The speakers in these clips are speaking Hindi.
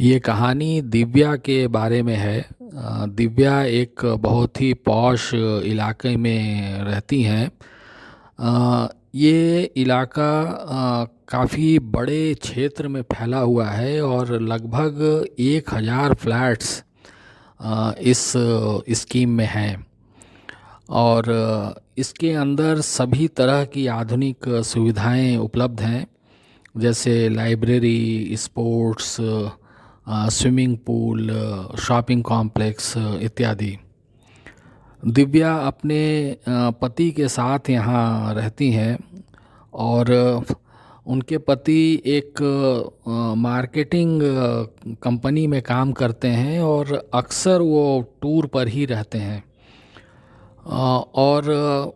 ये कहानी दिव्या के बारे में है। दिव्या एक बहुत ही पॉश इलाके में रहती हैं। ये इलाका काफ़ी बड़े क्षेत्र में फैला हुआ है और लगभग 1,000 फ्लैट्स इस स्कीम में हैं। और इसके अंदर सभी तरह की आधुनिक सुविधाएं उपलब्ध हैं, जैसे library, sports, swimming pool, shopping complex इत्यादि। दिव्या अपने पति के साथ यहाँ रहती हैं और उनके पति एक मार्केटिंग कंपनी में काम करते हैं और अक्सर वो टूर पर ही रहते हैं। और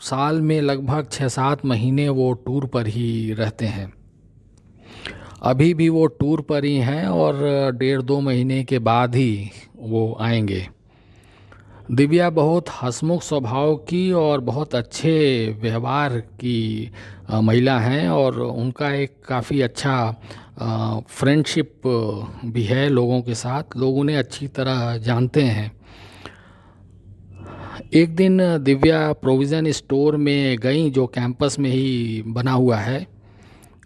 साल में लगभग 6-7 महीने वो टूर पर ही रहते हैं। अभी भी वो टूर पर ही हैं और 1.5-2 महीने के बाद ही वो आएंगे। दिव्या बहुत हंसमुख स्वभाव की और बहुत अच्छे व्यवहार की महिला हैं और उनका एक काफ़ी अच्छा फ्रेंडशिप भी है लोगों के साथ। लोग उन्हें अच्छी तरह जानते हैं। एक दिन दिव्या प्रोविज़न स्टोर में गई जो कैंपस में ही बना हुआ है,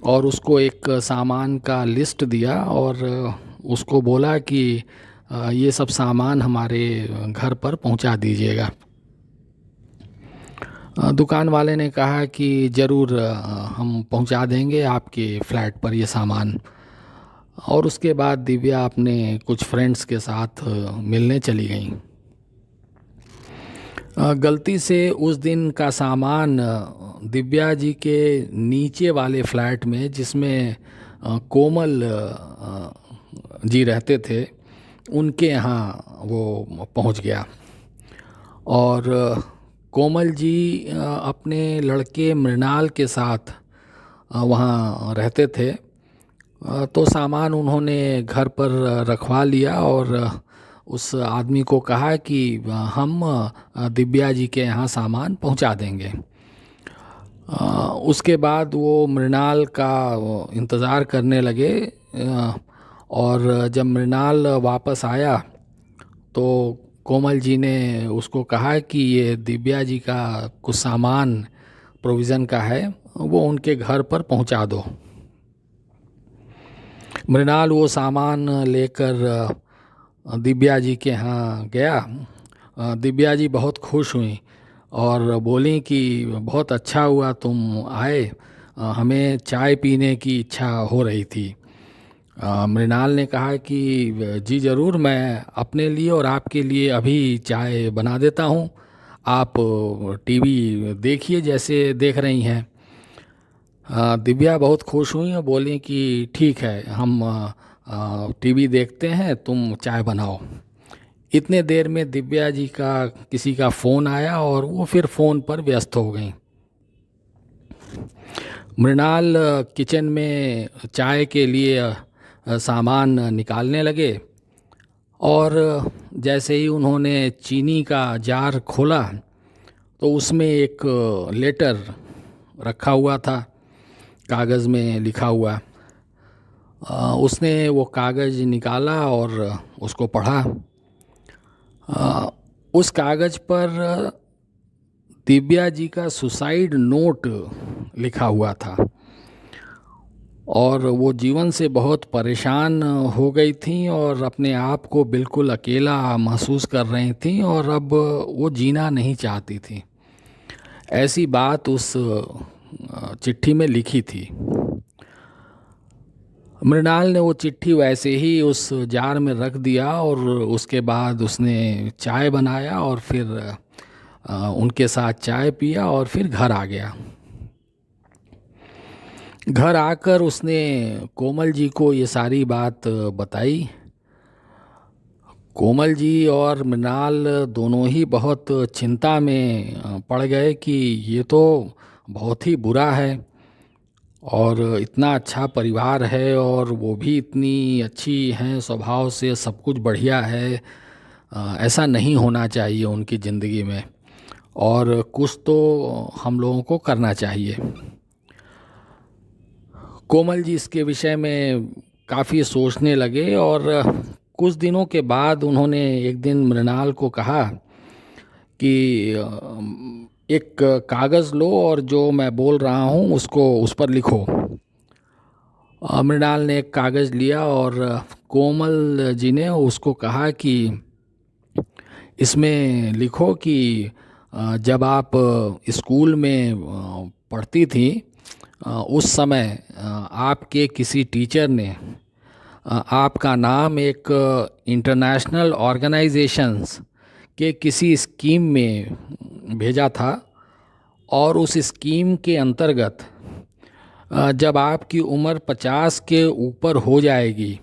और उसको एक सामान का लिस्ट दिया और उसको बोला कि ये सब सामान हमारे घर पर पहुंचा दीजिएगा। दुकान वाले ने कहा कि ज़रूर हम पहुंचा देंगे आपके फ्लैट पर ये सामान। और उसके बाद दिव्या अपने कुछ फ्रेंड्स के साथ मिलने चली गई। गलती से उस दिन का सामान दिव्या जी के नीचे वाले फ्लैट में, जिसमें कोमल जी रहते थे, उनके यहाँ वो पहुँच गया। और कोमल जी अपने लड़के मृणाल के साथ वहाँ रहते थे। तो सामान उन्होंने घर पर रखवा लिया और उस आदमी को कहा कि हम दिव्या जी के यहाँ सामान पहुँचा देंगे। उसके बाद वो मृणाल का इंतज़ार करने लगे। और जब मृणाल वापस आया तो कोमल जी ने उसको कहा कि ये दिव्या जी का कुछ सामान प्रोविज़न का है, वो उनके घर पर पहुंचा दो। मृणाल वो सामान लेकर दिव्या जी के यहाँ गया। दिव्या जी बहुत खुश हुई और बोली कि बहुत अच्छा हुआ तुम आए, हमें चाय पीने की इच्छा हो रही थी। मृणाल ने कहा कि जी ज़रूर, मैं अपने लिए और आपके लिए अभी चाय बना देता हूँ। आप टीवी देखिए जैसे देख रही हैं। दिव्या बहुत खुश हुई और बोली कि ठीक है, हम टीवी देखते हैं, तुम चाय बनाओ। इतने देर में दिव्या जी का किसी का फ़ोन आया और वो फिर फ़ोन पर व्यस्त हो गई। मृणाल किचन में चाय के लिए सामान निकालने लगे और जैसे ही उन्होंने चीनी का जार खोला तो उसमें एक लेटर रखा हुआ था, कागज़ में लिखा हुआ। उसने वो कागज़ निकाला और उसको पढ़ा। उस कागज़ पर दिव्या जी का सुसाइड नोट लिखा हुआ था और वो जीवन से बहुत परेशान हो गई थी और अपने आप को बिल्कुल अकेला महसूस कर रही थी और अब वो जीना नहीं चाहती थी। ऐसी बात उस चिट्ठी में लिखी थी। मृणाल ने वो चिट्ठी वैसे ही उस जार में रख दिया और उसके बाद उसने चाय बनाया और फिर उनके साथ चाय पिया और फिर घर आ गया। घर आकर उसने कोमल जी को ये सारी बात बताई। कोमल जी और मृणाल दोनों ही बहुत चिंता में पड़ गए कि ये तो बहुत ही बुरा है और इतना अच्छा परिवार है और वो भी इतनी अच्छी हैं स्वभाव से, सब कुछ बढ़िया है। ऐसा नहीं होना चाहिए उनकी ज़िंदगी में और कुछ तो हम लोगों को करना चाहिए। कोमल जी इसके विषय में काफ़ी सोचने लगे और कुछ दिनों के बाद उन्होंने एक दिन मृणाल को कहा कि एक कागज़ लो और जो मैं बोल रहा हूँ उसको उस पर लिखो। मृणाल ने एक कागज़ लिया और कोमल जी ने उसको कहा कि इसमें लिखो कि जब आप स्कूल में पढ़ती थी, उस समय आपके किसी टीचर ने आपका नाम एक इंटरनेशनल ऑर्गेनाइजेशंस के किसी स्कीम में भेजा था, और उस स्कीम के अंतर्गत जब आपकी उम्र 50 के ऊपर हो जाएगी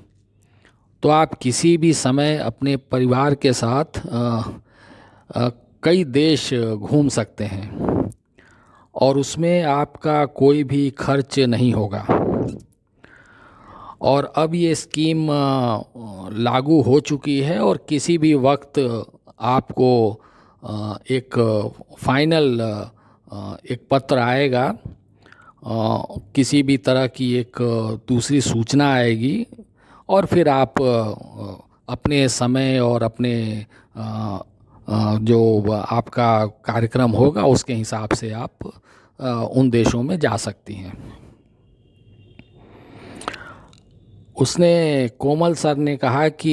तो आप किसी भी समय अपने परिवार के साथ अ, कई देश घूम सकते हैं और उसमें आपका कोई भी खर्च नहीं होगा। और अब ये स्कीम लागू हो चुकी है और किसी भी वक्त आपको एक फाइनल एक पत्र आएगा, किसी भी तरह की एक दूसरी सूचना आएगी, और फिर आप अपने समय और अपने जो आपका कार्यक्रम होगा उसके हिसाब से आप उन देशों में जा सकती हैं। उसने कोमल सर ने कहा कि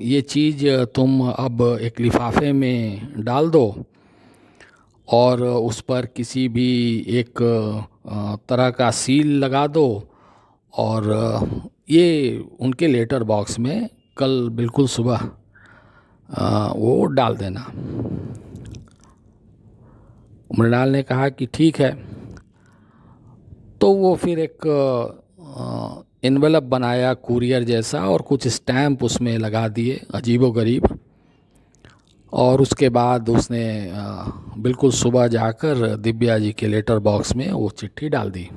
ये चीज़ तुम अब एक लिफाफे में डाल दो और उस पर किसी भी एक तरह का सील लगा दो, और ये उनके लेटर बॉक्स में कल बिल्कुल सुबह वो डाल देना। मृणाल ने कहा कि ठीक है। तो वो फिर एक एनवेलप बनाया कुरियर जैसा और कुछ स्टैम्प उसमें लगा दिए अजीबोगरीब, और उसके बाद उसने बिल्कुल सुबह जाकर दिव्या जी के लेटर बॉक्स में वो चिट्ठी डाल दी।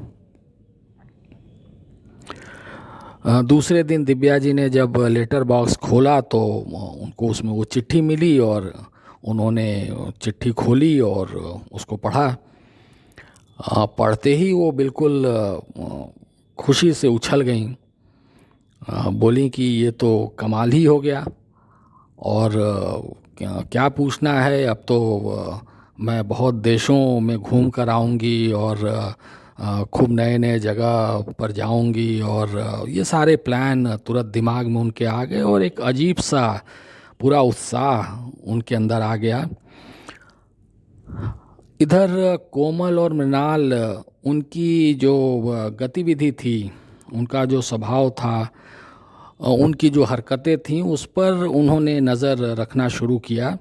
दूसरे दिन दिव्या जी ने जब लेटर बॉक्स खोला तो उनको उसमें वो चिट्ठी मिली, और उन्होंने चिट्ठी खोली और उसको पढ़ा। पढ़ते ही वो बिल्कुल खुशी से उछल गईं। बोली कि ये तो कमाल ही हो गया, और क्या पूछना है, अब तो मैं बहुत देशों में घूम कर आऊँगी और खूब नए नए जगह पर जाऊंगी, और ये सारे प्लान तुरंत दिमाग में उनके आ गए और एक अजीब सा पूरा उत्साह उनके अंदर आ गया। इधर कोमल और मृणाल, उनकी जो गतिविधि थी, उनका जो स्वभाव था, उनकी जो हरकतें थीं, उस पर उन्होंने नज़र रखना शुरू किया,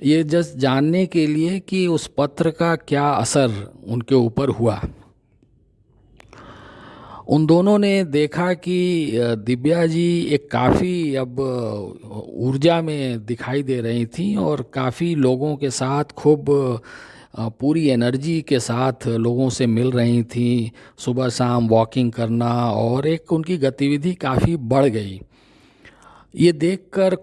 ये जस्ट जानने के लिए कि उस पत्र का क्या असर उनके ऊपर हुआ। उन दोनों ने देखा कि दिव्या जी एक काफ़ी अब ऊर्जा में दिखाई दे रही थी और काफ़ी लोगों के साथ खूब पूरी एनर्जी के साथ लोगों से मिल रही थी, सुबह शाम वॉकिंग करना, और एक उनकी गतिविधि काफ़ी बढ़ गई। ये देखकर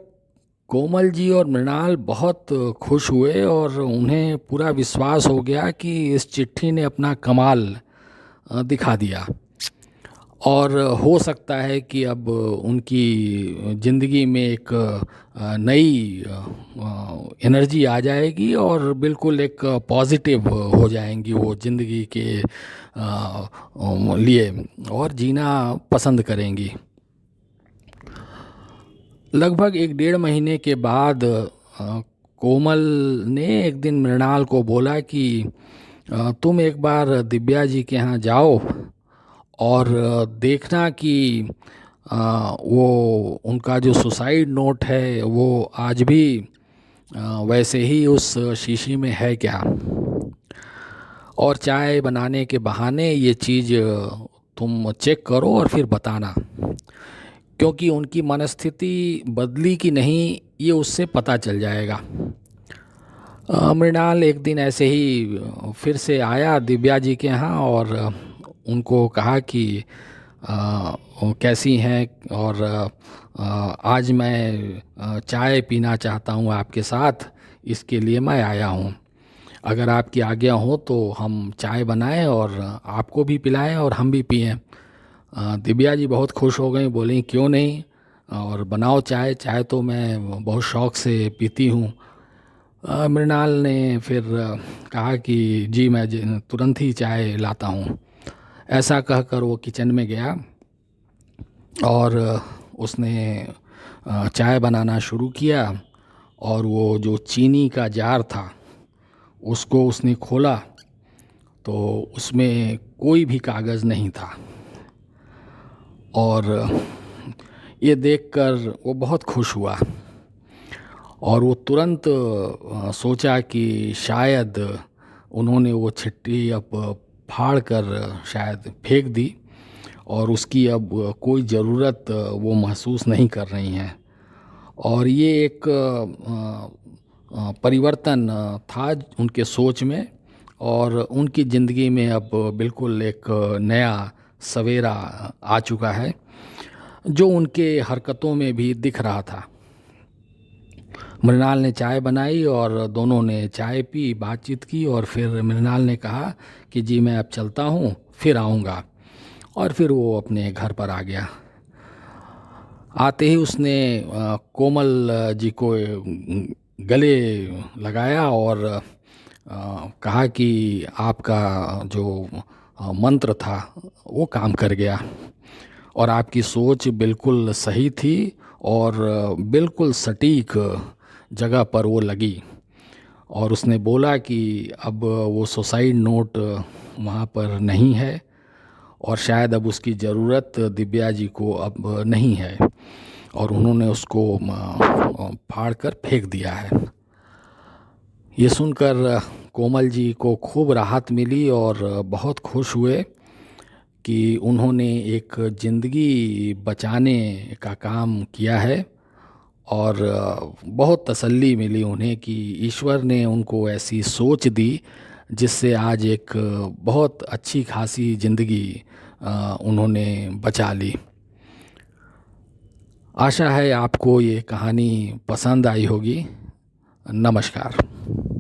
कोमल जी और मृणाल बहुत खुश हुए और उन्हें पूरा विश्वास हो गया कि इस चिट्ठी ने अपना कमाल दिखा दिया, और हो सकता है कि अब उनकी ज़िंदगी में एक नई एनर्जी आ जाएगी और बिल्कुल एक पॉजिटिव हो जाएंगी वो ज़िंदगी के लिए, और जीना पसंद करेंगी। लगभग 1 डेढ़ महीने के बाद कोमल ने एक दिन मृणाल को बोला कि तुम एक बार दिव्या जी के यहाँ जाओ और देखना कि वो उनका जो सुसाइड नोट है वो आज भी वैसे ही उस शीशी में है क्या, और चाय बनाने के बहाने ये चीज़ तुम चेक करो और फिर बताना, क्योंकि उनकी मनस्थिति बदली कि नहीं ये उससे पता चल जाएगा। मृणाल एक दिन ऐसे ही फिर से आया दिव्या जी के यहाँ और उनको कहा कि वो कैसी हैं, और आज मैं चाय पीना चाहता हूँ आपके साथ, इसके लिए मैं आया हूँ। अगर आपकी आज्ञा हो तो हम चाय बनाएं और आपको भी पिलाएं और हम भी पिएं। दिव्या जी बहुत खुश हो गई, बोली क्यों नहीं, और बनाओ चाय, चाय तो मैं बहुत शौक़ से पीती हूँ। मृणाल ने फिर कहा कि जी मैं तुरंत ही चाय लाता हूँ। ऐसा कहकर वो किचन में गया और उसने चाय बनाना शुरू किया। और वो जो चीनी का जार था उसको उसने खोला तो उसमें कोई भी कागज़ नहीं था। और ये देखकर वो बहुत खुश हुआ और वो तुरंत सोचा कि शायद उन्होंने वो चिट्ठी अब फाड़ कर शायद फेंक दी और उसकी अब कोई ज़रूरत वो महसूस नहीं कर रही हैं। और ये एक परिवर्तन था उनके सोच में, और उनकी ज़िंदगी में अब बिल्कुल एक नया सवेरा आ चुका है जो उनके हरकतों में भी दिख रहा था। मृणाल ने चाय बनाई और दोनों ने चाय पी, बातचीत की, और फिर मृणाल ने कहा कि जी मैं अब चलता हूँ, फिर आऊँगा। और फिर वो अपने घर पर आ गया। आते ही उसने कोमल जी को गले लगाया और कहा कि आपका जो मंत्र था वो काम कर गया और आपकी सोच बिल्कुल सही थी और बिल्कुल सटीक जगह पर वो लगी। और उसने बोला कि अब वो सुसाइड नोट वहाँ पर नहीं है और शायद अब उसकी ज़रूरत दिव्या जी को अब नहीं है, और उन्होंने उसको फाड़ कर फेंक दिया है। ये सुनकर कोमल जी को खूब राहत मिली और बहुत खुश हुए कि उन्होंने एक ज़िंदगी बचाने का काम किया है। और बहुत तसल्ली मिली उन्हें कि ईश्वर ने उनको ऐसी सोच दी जिससे आज एक बहुत अच्छी खासी ज़िंदगी उन्होंने बचा ली। आशा है आपको ये कहानी पसंद आई होगी। नमस्कार।